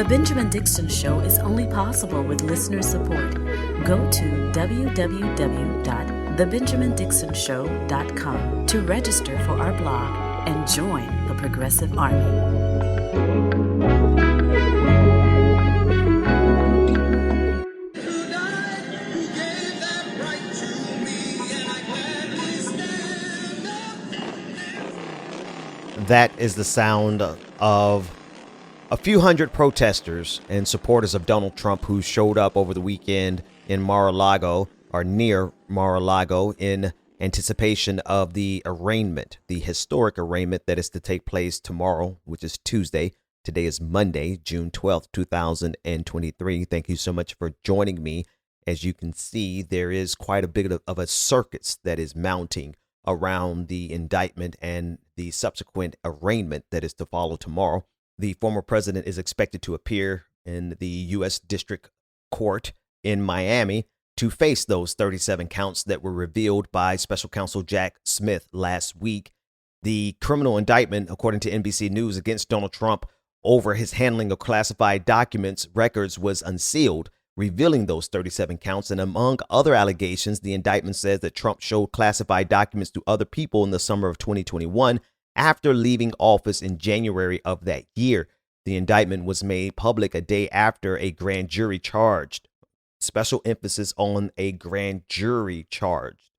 The Benjamin Dixon Show is only possible with listener support. Go to www.thebenjamindixonshow.com to register for our blog and join the Progressive Army. That is the sound of a few hundred protesters and supporters of Donald Trump who showed up over the weekend in Mar-a-Lago or near Mar-a-Lago in anticipation of the arraignment, the historic arraignment that is to take place tomorrow, which is Tuesday. Today is Monday, June 12th, 2023. Thank you so much for joining me. As you can see, there is quite a bit of a circus that is mounting around the indictment and the subsequent arraignment that is to follow tomorrow. The former president is expected to appear in the U.S. District Court in Miami to face those 37 counts that were revealed by Special Counsel Jack Smith last week. The criminal indictment, according to NBC News, against Donald Trump over his handling of classified documents records was unsealed, revealing those 37 counts. And among other allegations, the indictment says that Trump showed classified documents to other people in the summer of 2021 after leaving office in January of that year. The indictment was made public a day after a grand jury charged. Special emphasis on a grand jury charged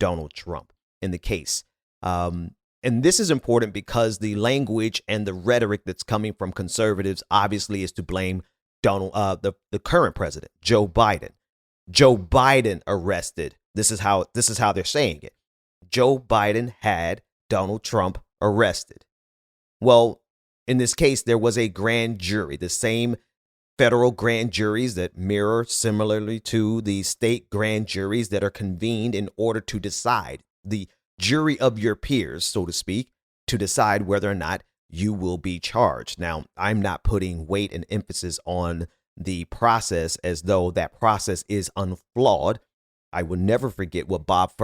Donald Trump in the case. And this is important because the language and the rhetoric that's coming from conservatives obviously is to blame the current president, Joe Biden. Joe Biden arrested. This is how they're saying it. Joe Biden had Donald Trump arrested. Well, in this case, there was a grand jury, the same federal grand juries that mirror similarly to the state grand juries that are convened in order to decide, the jury of your peers, so to speak, to decide whether or not you will be charged. Now, I'm not putting weight and emphasis on the process as though that process is unflawed. I will never forget what Bob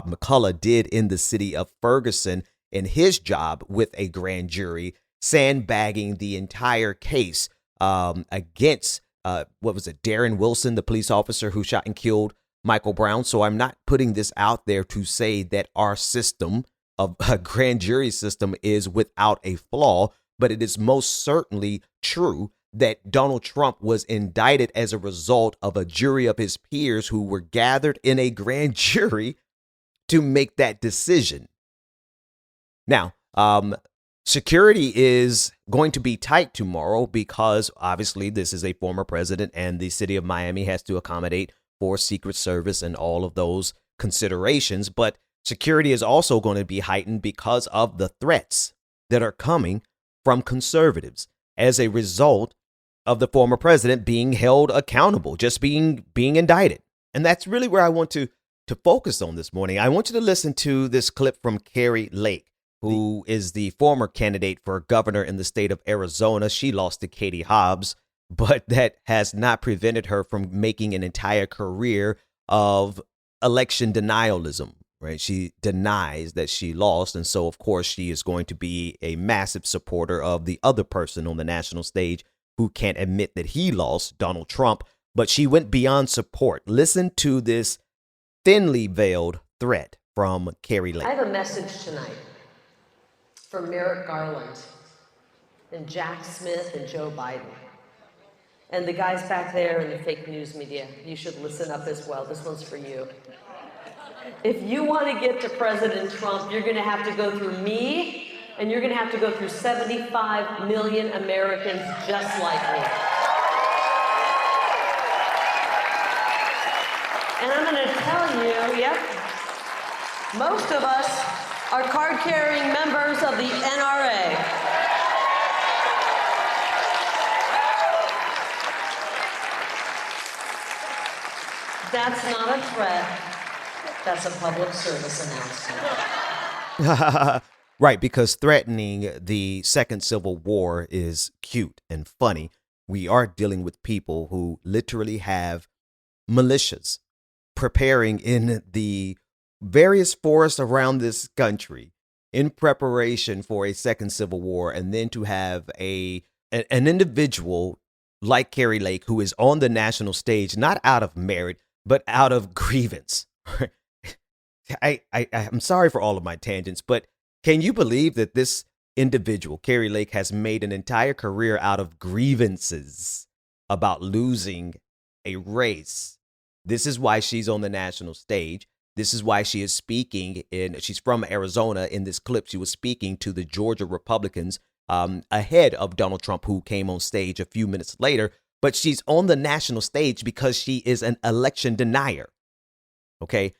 McCullough did in the city of Ferguson in his job with a grand jury, sandbagging the entire case against, Darren Wilson, the police officer who shot and killed Michael Brown. So I'm not putting this out there to say that our system of a grand jury system is without a flaw, but it is most certainly true that Donald Trump was indicted as a result of a jury of his peers who were gathered in a grand jury to make that decision. Now, security is going to be tight tomorrow because obviously this is a former president and the city of Miami has to accommodate for Secret Service and all of those considerations. But security is also going to be heightened because of the threats that are coming from conservatives as a result of the former president being held accountable, just being indicted. And that's really where I want to focus on this morning. I want you to listen to this clip from Kari Lake, who is the former candidate for governor in the state of Arizona. She lost to Katie Hobbs, but that has not prevented her from making an entire career of election denialism, right? She denies that she lost. And so, of course, she is going to be a massive supporter of the other person on the national stage who can't admit that he lost, Donald Trump. But she went beyond support. Listen to this thinly veiled threat from Kari Lake. I have a message tonight for Merrick Garland and Jack Smith and Joe Biden. And the guys back there in the fake news media, you should listen up as well. This one's for you. If you want to get to President Trump, you're going to have to go through me, and you're going to have to go through 75 million Americans just like me. And I'm going to tell you, most of us are card-carrying members of the NRA. That's not a threat. That's a public service announcement. Right, because threatening the second civil war is cute and funny. We are dealing with people who literally have militias preparing in the various forests around this country in preparation for a second civil war, and then to have a an individual like Kari Lake, who is on the national stage, not out of merit, but out of grievance. I'm sorry for all of my tangents, but can you believe that this individual, Kari Lake, has made an entire career out of grievances about losing a race? This is why she's on the national stage. This is why she is speaking she's from Arizona. In this clip, she was speaking to the Georgia Republicans ahead of Donald Trump, who came on stage a few minutes later. But she's on the national stage because she is an election denier. Okay.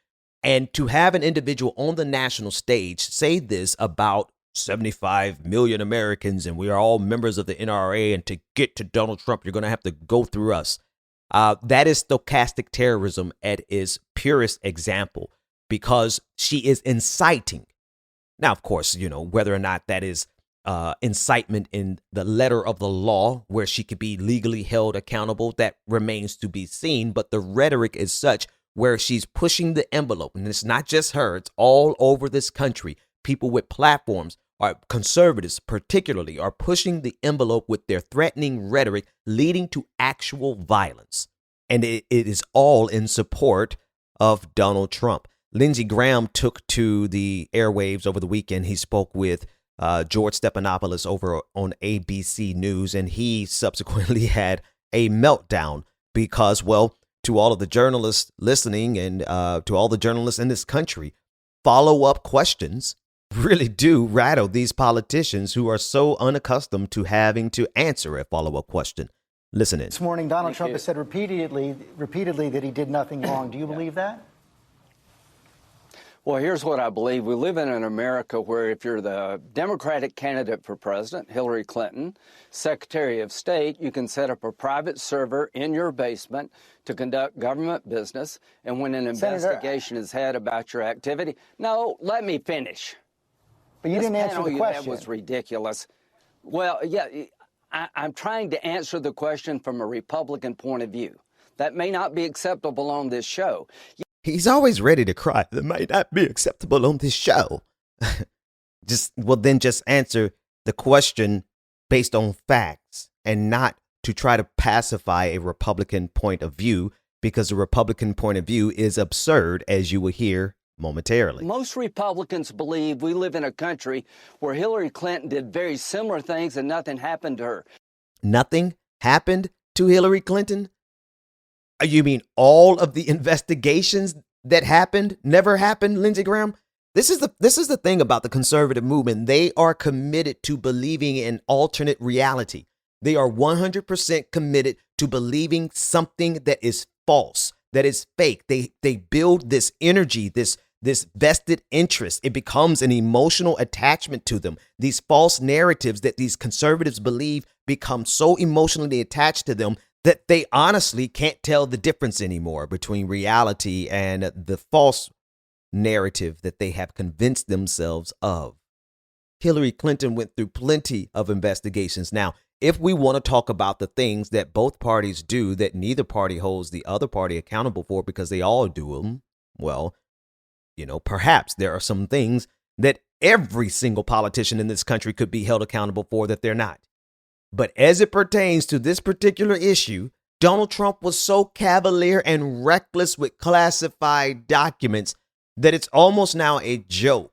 And to have an individual on the national stage say this about 75 million Americans, and we are all members of the NRA, and to get to Donald Trump, you're going to have to go through us. That is stochastic terrorism at its purest example, because she is inciting. Now, of course, whether or not that is incitement in the letter of the law, where she could be legally held accountable, that remains to be seen. But the rhetoric is such where she's pushing the envelope. And it's not just her. It's all over this country. People with platforms, conservatives particularly, are pushing the envelope with their threatening rhetoric, leading to actual violence. And it is all in support of Donald Trump. Lindsey Graham took to the airwaves over the weekend. He spoke with George Stephanopoulos over on ABC News, and he subsequently had a meltdown because, well, to all of the journalists listening and to all the journalists in this country, follow-up questions really do rattle these politicians who are so unaccustomed to having to answer a follow-up question. Listen in. This morning, Donald Trump has said repeatedly that he did nothing wrong. Do you believe that? Well, here's what I believe. We live in an America where if you're the Democratic candidate for president, Hillary Clinton, Secretary of State, you can set up a private server in your basement to conduct government business. And when an investigation is had about your activity, no, let me finish. But you didn't answer the question. That was ridiculous. Well, yeah, I'm trying to answer the question from a Republican point of view. That may not be acceptable on this show. He's always ready to cry. That might not be acceptable on this show. Just answer the question based on facts and not to try to pacify a Republican point of view, because the Republican point of view is absurd, as you will hear momentarily. Most Republicans believe we live in a country where Hillary Clinton did very similar things and nothing happened to her. Nothing happened to Hillary Clinton? You mean all of the investigations that happened never happened, Lindsey Graham? This is the thing about the conservative movement. They are committed to believing in alternate reality. They are 100% committed to believing something that is false, that is fake. They build this energy, this vested interest. It becomes an emotional attachment to them. These false narratives that these conservatives believe become so emotionally attached to them that they honestly can't tell the difference anymore between reality and the false narrative that they have convinced themselves of. Hillary Clinton went through plenty of investigations. Now, if we want to talk about the things that both parties do that neither party holds the other party accountable for because they all do them, well, perhaps there are some things that every single politician in this country could be held accountable for that they're not. But as it pertains to this particular issue, Donald Trump was so cavalier and reckless with classified documents that it's almost now a joke.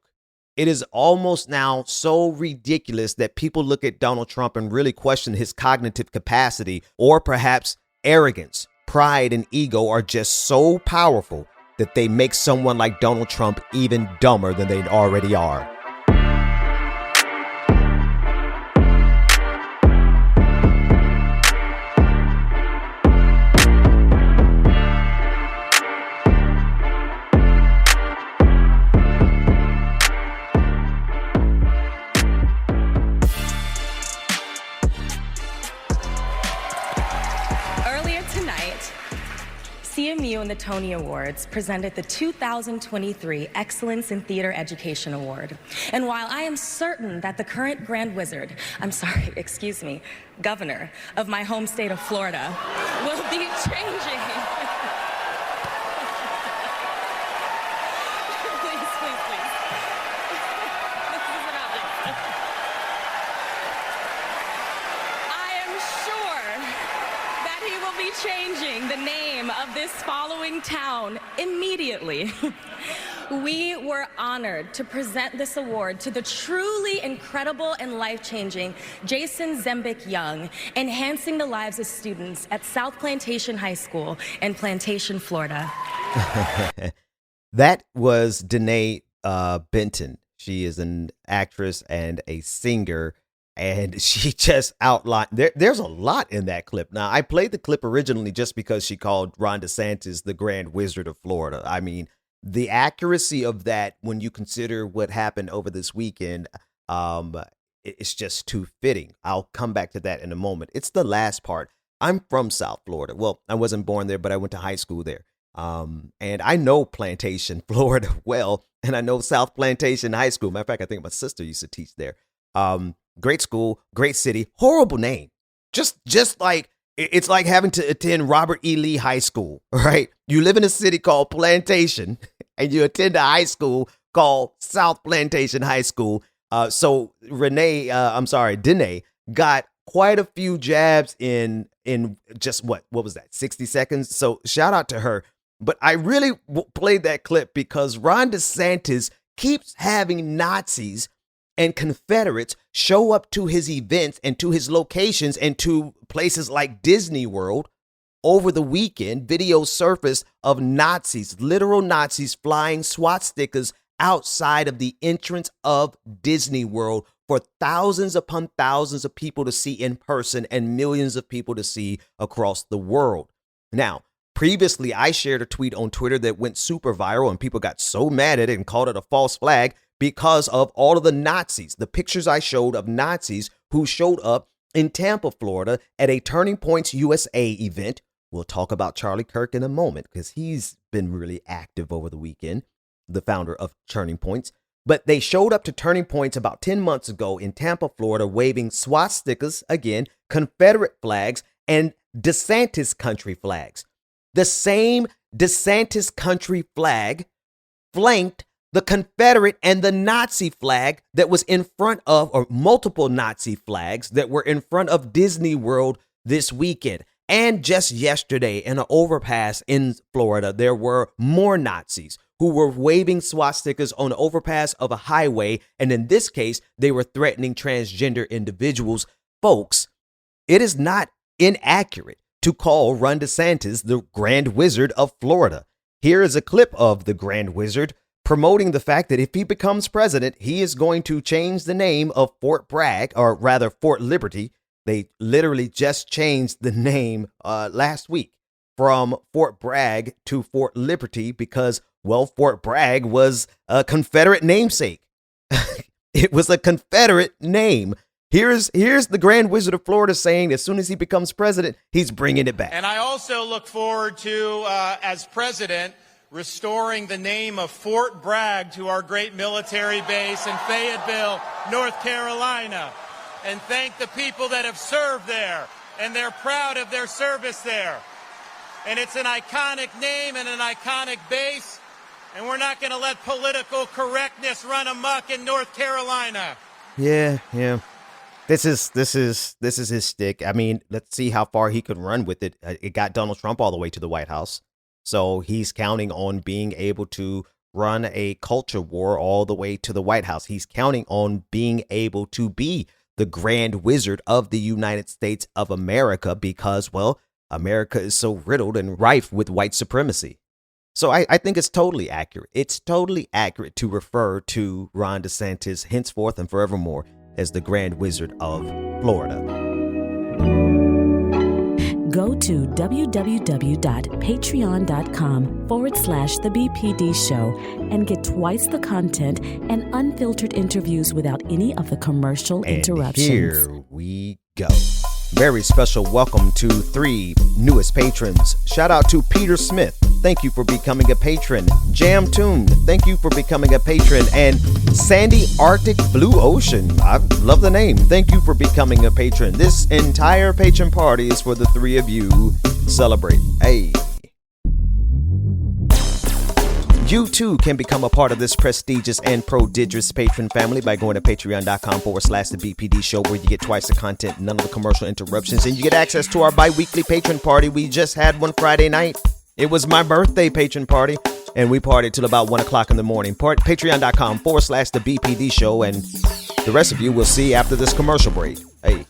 It is almost now so ridiculous that people look at Donald Trump and really question his cognitive capacity, or perhaps arrogance, pride, and ego are just so powerful that they make someone like Donald Trump even dumber than they already are. CMU and the Tony Awards presented the 2023 Excellence in Theater Education Award. And while I am certain that the current governor of my home state of Florida will be changing. I changing the name of this following town immediately, we were honored to present this award to the truly incredible and life-changing Jason Zembick Young, enhancing the lives of students at South Plantation High School in Plantation, Florida. That was Danae Benton. She is an actress and a singer, and she just outlined there's a lot in that clip. Now, I played the clip originally just because she called Ron DeSantis the Grand Wizard of Florida. I mean, the accuracy of that, when you consider what happened over this weekend, it's just too fitting. I'll come back to that in a moment. It's the last part. I'm from South Florida. Well, I wasn't born there, but I went to high school there. And I know Plantation, Florida well, and I know South Plantation High School. Matter of fact, I think my sister used to teach there. Great school, great city, horrible name. Just like, it's like having to attend Robert E. Lee High School, right? You live in a city called Plantation and you attend a high school called South Plantation High School. So Danae got quite a few jabs in just what was that, 60 seconds? So shout out to her. But I really played that clip because Ron DeSantis keeps having Nazis and Confederates show up to his events and to his locations and to places like Disney World. Over the weekend, videos surfaced of Nazis, literal Nazis, flying swastikas outside of the entrance of Disney World for thousands upon thousands of people to see in person and millions of people to see across the world. Now, previously, I shared a tweet on Twitter that went super viral and people got so mad at it and called it a false flag because of all of the Nazis, the pictures I showed of Nazis who showed up in Tampa, Florida at a Turning Points USA event. We'll talk about Charlie Kirk in a moment because he's been really active over the weekend, the founder of Turning Points. But they showed up to Turning Points about 10 months ago in Tampa, Florida, waving swastikas, again, Confederate flags, and DeSantis country flags. The same DeSantis country flag flanked the Confederate and the Nazi flag that was in front of, or multiple Nazi flags that were in front of Disney World this weekend. And just yesterday in an overpass in Florida, there were more Nazis who were waving swastikas on the overpass of a highway. And in this case, they were threatening transgender individuals. Folks, it is not inaccurate to call Ron DeSantis the Grand Wizard of Florida. Here is a clip of the Grand Wizard promoting the fact that if he becomes president, he is going to change the name of Fort Bragg, or rather Fort Liberty. They literally just changed the name last week from Fort Bragg to Fort Liberty because, well, Fort Bragg was a Confederate namesake. It was a Confederate name. Here's the Grand Wizard of Florida saying as soon as he becomes president, he's bringing it back. And I also look forward to, as president, restoring the name of Fort Bragg to our great military base in Fayetteville, North Carolina. And thank the people that have served there, and they're proud of their service there. And it's an iconic name and an iconic base, and we're not going to let political correctness run amok in North Carolina. Yeah. This is his stick. I mean, let's see how far he could run with it. It got Donald Trump all the way to the White House. So he's counting on being able to run a culture war all the way to the White House. He's counting on being able to be the Grand Wizard of the United States of America because, well, America is so riddled and rife with white supremacy. So I think it's totally accurate. It's totally accurate to refer to Ron DeSantis henceforth and forevermore as the Grand Wizard of Florida. Go to www.patreon.com/The BPD Show and get twice the content and unfiltered interviews without any of the commercial interruptions. Here we go. Very special welcome to 3 newest patrons. Shout out to Peter Smith. Thank you for becoming a patron. Jam Tuned. Thank you for becoming a patron. And Sandy Arctic Blue Ocean. I love the name. Thank you for becoming a patron. This entire patron party is for the 3 of you. Celebrate. Hey. You too can become a part of this prestigious and prodigious patron family by going to patreon.com/the BPD show, where you get twice the content, none of the commercial interruptions, and you get access to our bi-weekly patron party. We just had one Friday night. It was my birthday patron party, and we partied till about 1 o'clock in the morning. Patreon.com/the BPD show, and the rest of you will see after this commercial break. Hey.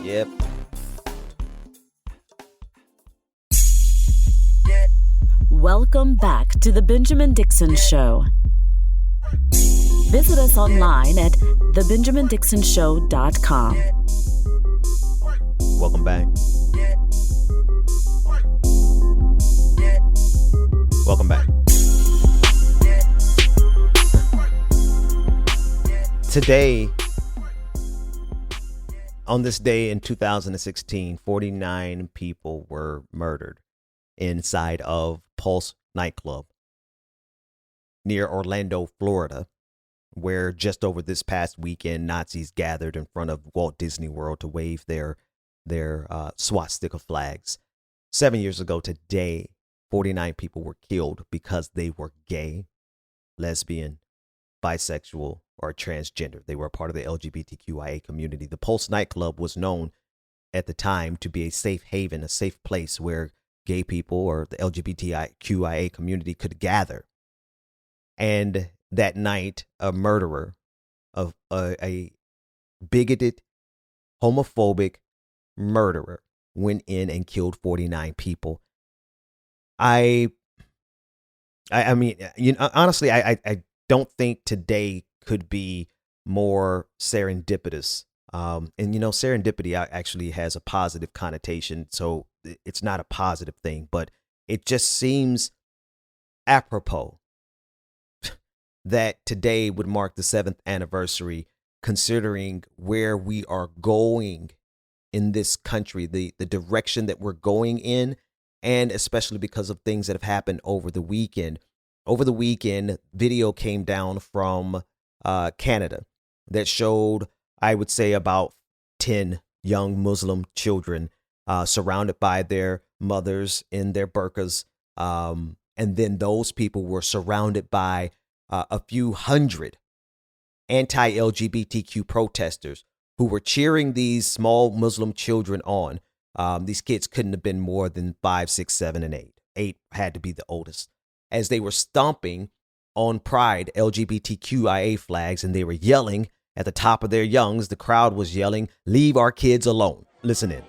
Yep. Welcome back to the Benjamin Dixon Show. Visit us online at thebenjamindixonshow.com. Welcome back. Welcome back. Today, on this day in 2016, 49 people were murdered inside of Pulse nightclub near Orlando, Florida, where just over this past weekend, Nazis gathered in front of Walt Disney World to wave their swastika flags. 7 years ago today, 49 people were killed because they were gay, lesbian, bisexual, or transgender. They were a part of the LGBTQIA community. The Pulse nightclub was known at the time to be a safe haven, a safe place where gay people or the LGBTQIA community could gather. And that night, a murderer, of a bigoted, homophobic murderer, went in and killed 49 people. I mean, you know, honestly, I don't think today could be more serendipitous. And, you know, serendipity actually has a positive connotation, so it's not a positive thing, but it just seems apropos that today would mark the 7th anniversary, considering where we are going in this country, the direction that we're going in, and especially because of things that have happened over the weekend. Over the weekend, video came down from Canada that showed, I would say, about 10 young Muslim children surrounded by their mothers in their burqas. And then those people were surrounded by a few hundred anti-LGBTQ protesters who were cheering these small Muslim children on. These kids couldn't have been more than 5, 6, 7, and 8. 8 had to be the oldest. As they were stomping on Pride LGBTQIA flags, and they were yelling at the top of their lungs, the crowd was yelling, "Leave our kids alone." Listen in.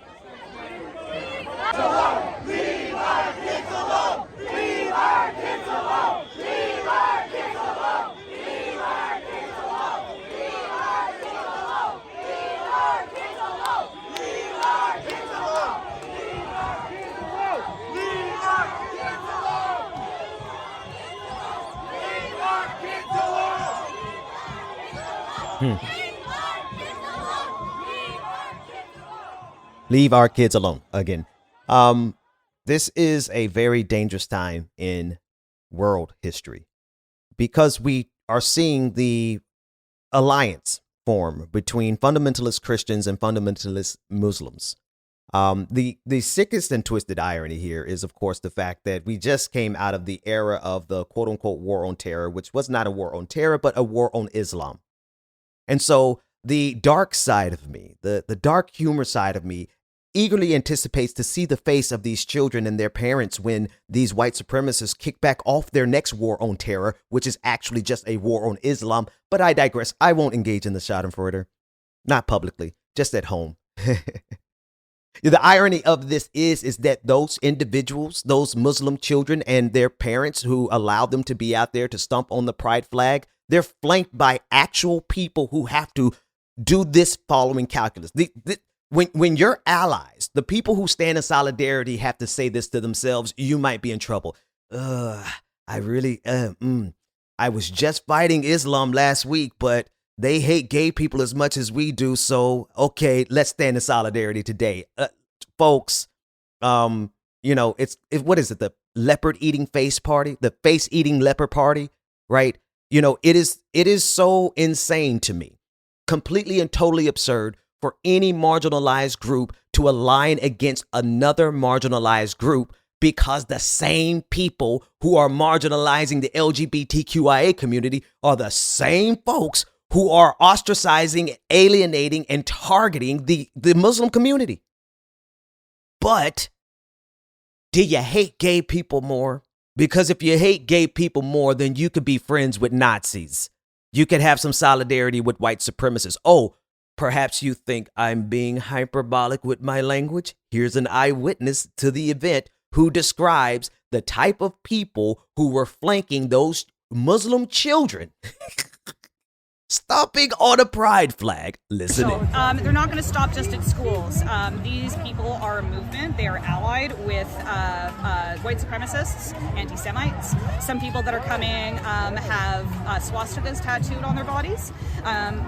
Leave our kids alone. Again, this is a very dangerous time in world history because we are seeing the alliance form between fundamentalist Christians and fundamentalist Muslims. The sickest and twisted irony here is, of course, the fact that we just came out of the era of the quote unquote war on terror, which was not a war on terror, but a war on Islam. And so the dark side of me, the dark humor side of me, eagerly anticipates to see the face of these children and their parents when these white supremacists kick back off their next war on terror, which is actually just a war on Islam. But I digress. I won't engage in the schadenfreude. Not publicly, just at home. The irony of this is that those individuals, those Muslim children and their parents who allowed them to be out there to stomp on the pride flag, they're flanked by actual people who have to do this following calculus. When your allies, the people who stand in solidarity, have to say this to themselves, you might be in trouble. I was just fighting Islam last week, but they hate gay people as much as we do. So, okay, let's stand in solidarity today. Folks, what is it? The leopard eating face party, the face eating leopard party, right? It is so insane to me, completely and totally absurd for any marginalized group to align against another marginalized group because the same people who are marginalizing the LGBTQIA community are the same folks who are ostracizing, alienating, and targeting the Muslim community. But do you hate gay people more? Because if you hate gay people more, then you could be friends with Nazis. You could have some solidarity with white supremacists. Oh, perhaps you think I'm being hyperbolic with my language? Here's an eyewitness to the event who describes the type of people who were flanking those Muslim children. Stomping on a pride flag. Listen in. They're not going to stop just at schools. These people are a movement. They are allied with white supremacists, anti-Semites. Some people that are coming have swastikas tattooed on their bodies.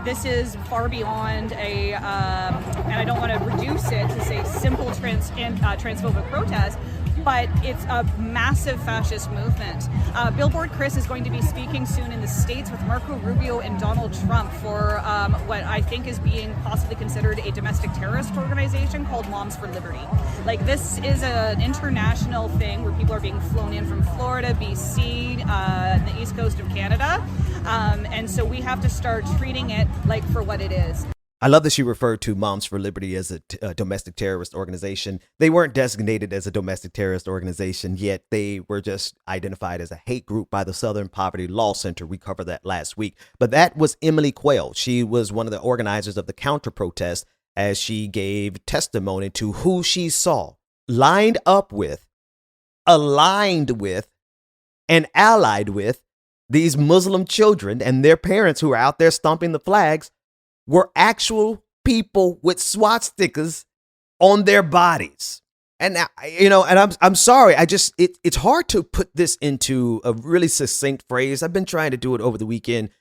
This is far beyond and I don't want to reduce it to say simple transphobic protest, but it's a massive fascist movement. Billboard Chris is going to be speaking soon in the States with Marco Rubio and Donald Trump for what I think is being possibly considered a domestic terrorist organization called Moms for Liberty. Like, this is an international thing where people are being flown in from Florida, BC, the east coast of Canada. And so we have to start treating it like for what it is. I love that she referred to Moms for Liberty as a domestic terrorist organization. They weren't designated as a domestic terrorist organization, yet they were just identified as a hate group by the Southern Poverty Law Center. We covered that last week. But that was Emily Quayle. She was one of the organizers of the counter protest as she gave testimony to who she saw lined up with, aligned with, and allied with these Muslim children and their parents who are out there stomping the flags were actual people with swastikas on their bodies. And, and I'm sorry. It's hard to put this into a really succinct phrase. I've been trying to do it over the weekend,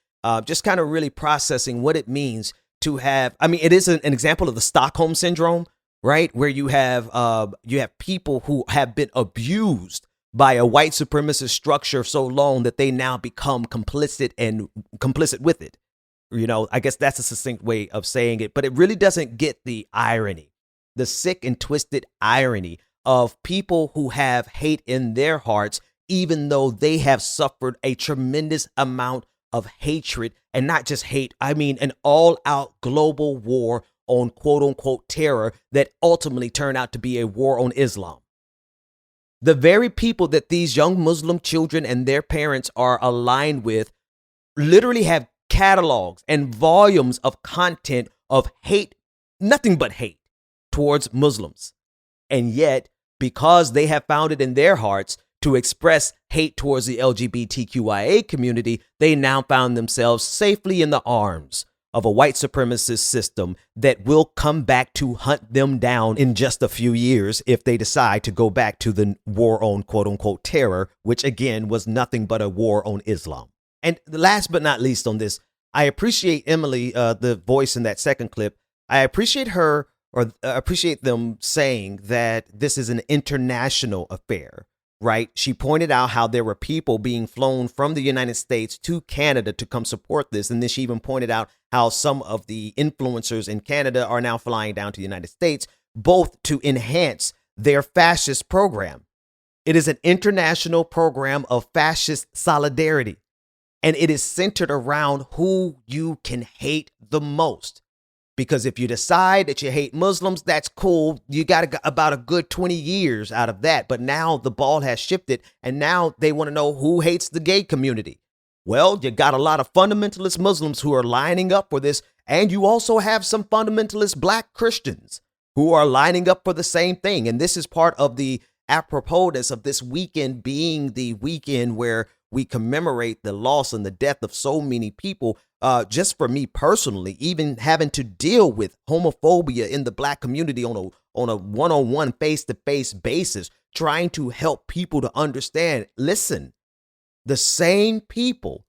just kind of really processing what it means to have. I mean, it is an example of the Stockholm syndrome, right? Where you have people who have been abused by a white supremacist structure so long that they now become complicit with it. I guess that's a succinct way of saying it, but it really doesn't get the irony, the sick and twisted irony of people who have hate in their hearts, even though they have suffered a tremendous amount of hatred, and not just hate. I mean, an all out global war on quote unquote terror that ultimately turned out to be a war on Islam. The very people that these young Muslim children and their parents are aligned with literally have catalogs and volumes of content of hate, nothing but hate towards Muslims. And yet, because they have found it in their hearts to express hate towards the LGBTQIA community, they now found themselves safely in the arms of a white supremacist system that will come back to hunt them down in just a few years if they decide to go back to the war on quote unquote terror, which again was nothing but a war on Islam. And last but not least on this, I appreciate Emily, the voice in that second clip. I appreciate her, or appreciate them saying that this is an international affair, right? She pointed out how there were people being flown from the United States to Canada to come support this. And then she even pointed out how some of the influencers in Canada are now flying down to the United States, both to enhance their fascist program. It is an international program of fascist solidarity. And it is centered around who you can hate the most. Because if you decide that you hate Muslims, that's cool. You got about a good 20 years out of that. But now the ball has shifted, and now they want to know who hates the gay community. Well, you got a lot of fundamentalist Muslims who are lining up for this. And you also have some fundamentalist black Christians who are lining up for the same thing. And this is part of the aproposness of this weekend being the weekend where we commemorate the loss and the death of so many people. Just for me personally, even having to deal with homophobia in the black community on a one-on-one, face-to-face basis, trying to help people to understand, listen, the same people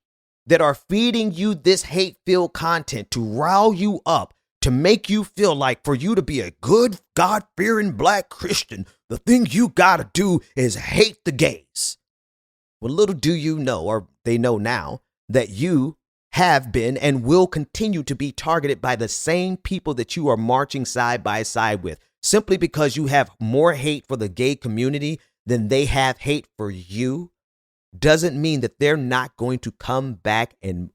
that are feeding you this hate-filled content to rile you up, to make you feel like for you to be a good, God-fearing black Christian, the thing you gotta do is hate the gays. Well, little do you know, or they know now, that you have been and will continue to be targeted by the same people that you are marching side by side with, simply because you have more hate for the gay community than they have hate for you doesn't mean that they're not going to come back and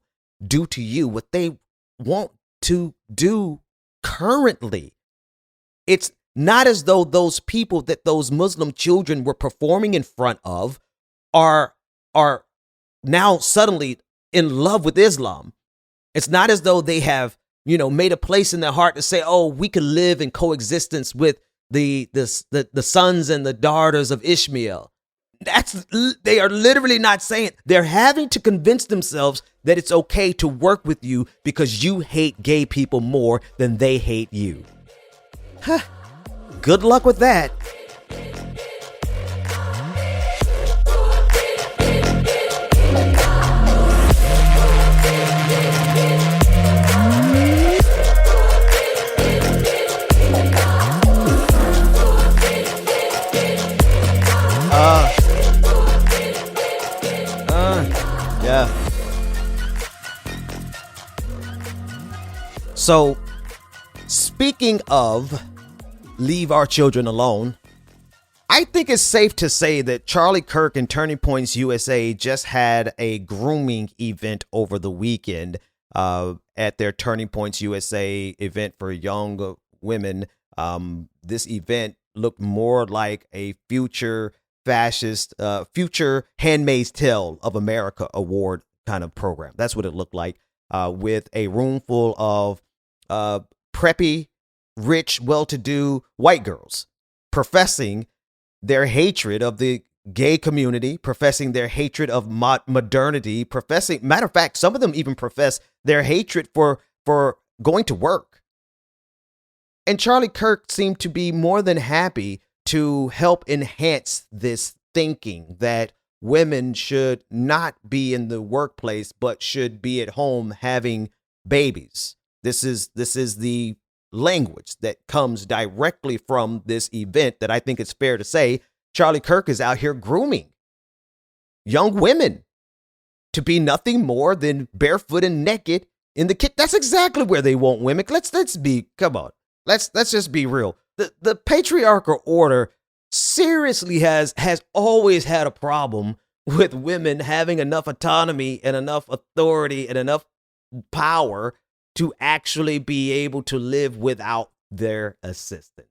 do to you what they want to do currently. It's not as though those people that those Muslim children were performing in front of are now suddenly in love with Islam. It's not as though they have, made a place in their heart to say, oh, we could live in coexistence with the sons and the daughters of Ishmael. They are literally not saying. They're having to convince themselves that it's okay to work with you because you hate gay people more than they hate you. Huh. Good luck with that. Yeah. So, speaking of leave our children alone, I think it's safe to say that Charlie Kirk and Turning Points USA just had a grooming event over the weekend at their Turning Points USA event for young women. This event looked more like a future fascist, future Handmaid's Tale of America award kind of program. That's what it looked like, with a room full of preppy, rich, well-to-do white girls professing their hatred of the gay community, professing their hatred of modernity, matter of fact, some of them even profess their hatred for going to work. And Charlie Kirk seemed to be more than happy to help enhance this thinking that women should not be in the workplace, but should be at home having babies. This is the language that comes directly from this event that I think it's fair to say Charlie Kirk is out here grooming young women to be nothing more than barefoot and naked in the kitchen. That's exactly where they want women. Let's just be real. The patriarchal order seriously has always had a problem with women having enough autonomy and enough authority and enough power to actually be able to live without their assistance.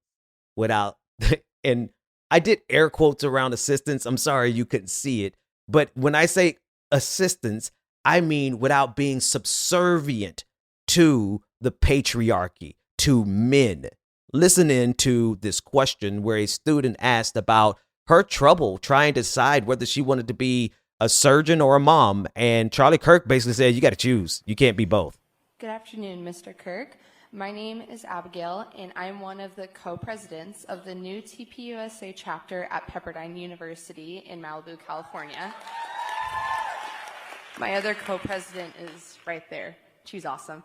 And I did air quotes around assistance. I'm sorry you couldn't see it. But when I say assistance, I mean without being subservient to the patriarchy, to men. Listen in to this question where a student asked about her trouble trying to decide whether she wanted to be a surgeon or a mom. And Charlie Kirk basically said, you got to choose. You can't be both. Good afternoon, Mr. Kirk. My name is Abigail, and I'm one of the co-presidents of the new TPUSA chapter at Pepperdine University in Malibu, California. My other co-president is right there. She's awesome.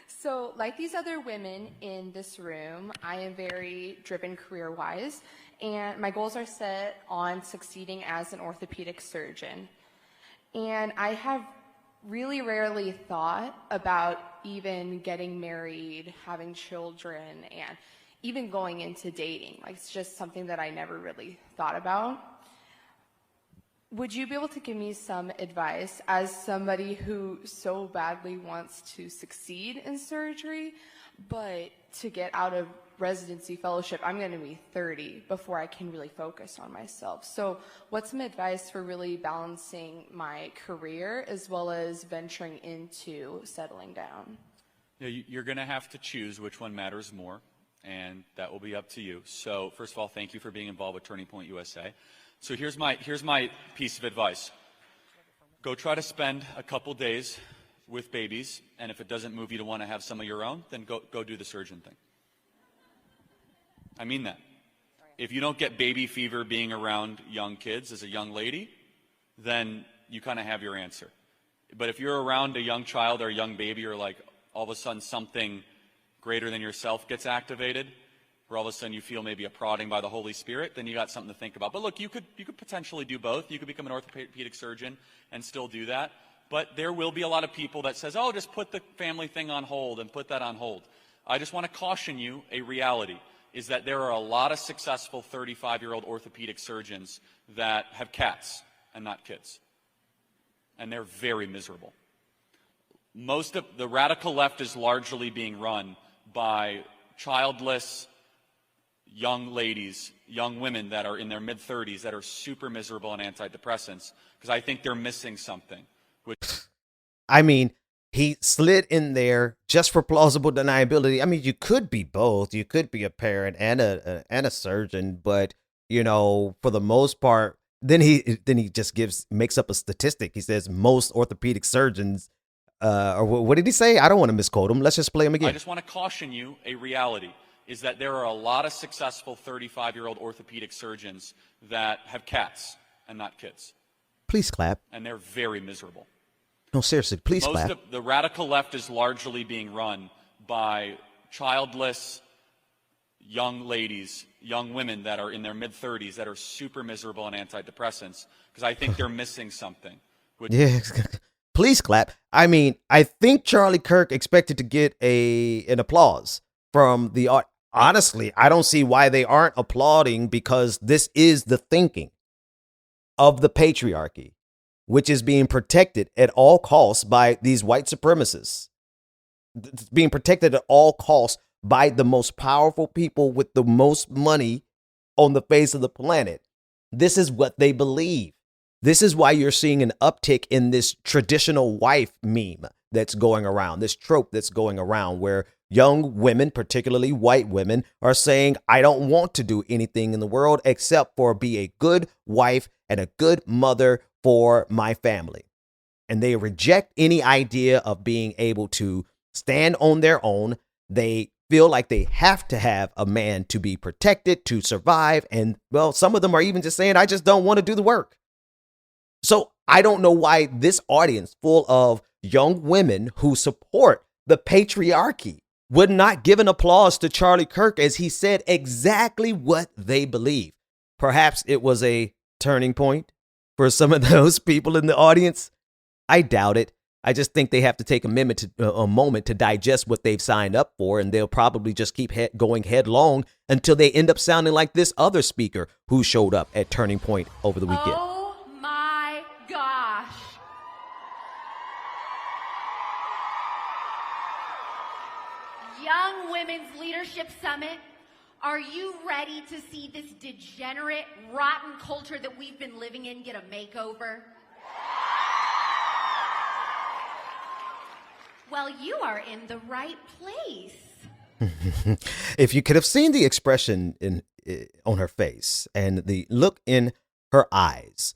So, like these other women in this room, I am very driven career-wise, and my goals are set on succeeding as an orthopedic surgeon. And I have really rarely thought about even getting married, having children, and even going into dating. Like, it's just something that I never really thought about. Would you be able to give me some advice as somebody who so badly wants to succeed in surgery, but to get out of residency fellowship, I'm going to be 30 before I can really focus on myself. So what's some advice for really balancing my career as well as venturing into settling down? You're going to have to choose which one matters more, and that will be up to you. So first of all, thank you for being involved with Turning Point USA. So here's my piece of advice. Go try to spend a couple days with babies, and if it doesn't move you to want to have some of your own, then go do the surgeon thing. I mean that. If you don't get baby fever being around young kids as a young lady, then you kind of have your answer. But if you're around a young child or a young baby, or like all of a sudden something greater than yourself gets activated, or all of a sudden you feel maybe a prodding by the Holy Spirit, then you got something to think about. But look, you could potentially do both. You could become an orthopedic surgeon and still do that. But there will be a lot of people that says, oh, just put the family thing on hold and put that on hold. I just want to caution you a reality. is that there are a lot of successful 35-year-old orthopedic surgeons that have cats and not kids. And they're very miserable. Most of the radical left is largely being run by childless young ladies, young women that are in their mid-30s that are super miserable on antidepressants, because I think they're missing something. I mean, he slid in there just for plausible deniability. I mean, you could be both. You could be a parent and a surgeon, but you know, for the most part, then he just makes up a statistic. He says most orthopedic surgeons, or what did he say? I don't want to misquote him. Let's just play him again. I just want to caution you, a reality is that there are a lot of successful 35-year-old orthopedic surgeons that have cats and not kids. Please clap. And they're very miserable. No, seriously, please clap. Most of the radical left is largely being run by childless young ladies, young women that are in their mid-30s that are super miserable on antidepressants, because I think they're missing something. Yeah, please clap. I mean, I think Charlie Kirk expected to get an applause from the art. Honestly, I don't see why they aren't applauding, because this is the thinking of the patriarchy, which is being protected at all costs by these white supremacists. It's being protected at all costs by the most powerful people with the most money on the face of the planet. This is what they believe. This is why you're seeing an uptick in this traditional wife meme that's going around, this trope that's going around, where young women, particularly white women, are saying, I don't want to do anything in the world except for be a good wife and a good mother for my family. And they reject any idea of being able to stand on their own. They feel like they have to have a man to be protected, to survive. And well, some of them are even just saying, I just don't want to do the work. So I don't know why this audience full of young women who support the patriarchy would not give an applause to Charlie Kirk, as he said exactly what they believe. Perhaps it was a turning point for some of those people in the audience. I doubt it. I just think they have to take a moment to digest what they've signed up for, and they'll probably just keep going headlong until they end up sounding like this other speaker who showed up at Turning Point over the weekend. Oh my gosh. Young Women's Leadership Summit, are you ready to see this degenerate, rotten culture that we've been living in get a makeover? Well, you are in the right place. If you could have seen the expression on her face and the look in her eyes,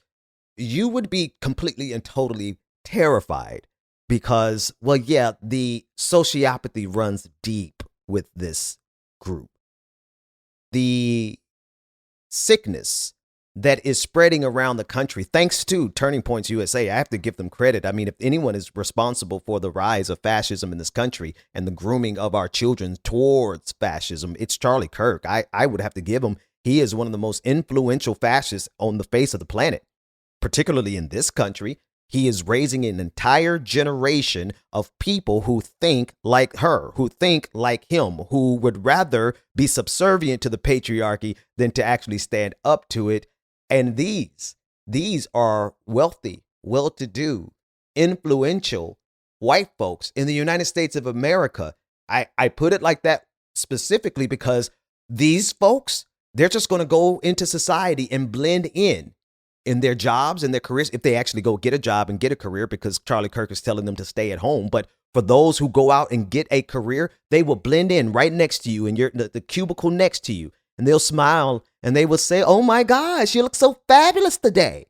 you would be completely and totally terrified, because, well, yeah, the sociopathy runs deep with this group. The sickness that is spreading around the country, thanks to Turning Points USA. I have to give them credit. I mean, if anyone is responsible for the rise of fascism in this country and the grooming of our children towards fascism, it's Charlie Kirk. I would have to give him. He is one of the most influential fascists on the face of the planet, particularly in this country. He is raising an entire generation of people who think like her, who think like him, who would rather be subservient to the patriarchy than to actually stand up to it. And these are wealthy, well-to-do, influential white folks in the United States of America. I put it like that specifically because these folks, they're just going to go into society and blend in their jobs and their careers, if they actually go get a job and get a career, because Charlie Kirk is telling them to stay at home. But for those who go out and get a career, they will blend in right next to you in the cubicle next to you. And they'll smile and they will say, oh my gosh, you look so fabulous today.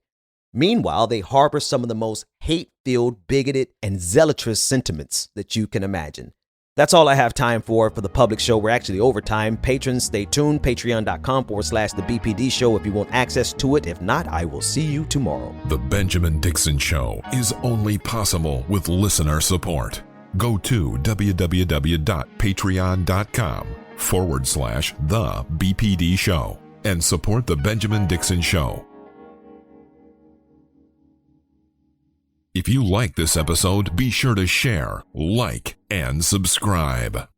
Meanwhile, they harbor some of the most hate-filled, bigoted, and zealotous sentiments that you can imagine. That's all I have time for the public show. We're actually over time. Patrons, stay tuned. Patreon.com/the BPD show if you want access to it. If not, I will see you tomorrow. The Benjamin Dixon Show is only possible with listener support. Go to www.patreon.com/the BPD show and support The Benjamin Dixon Show. If you like this episode, be sure to share, like, and subscribe.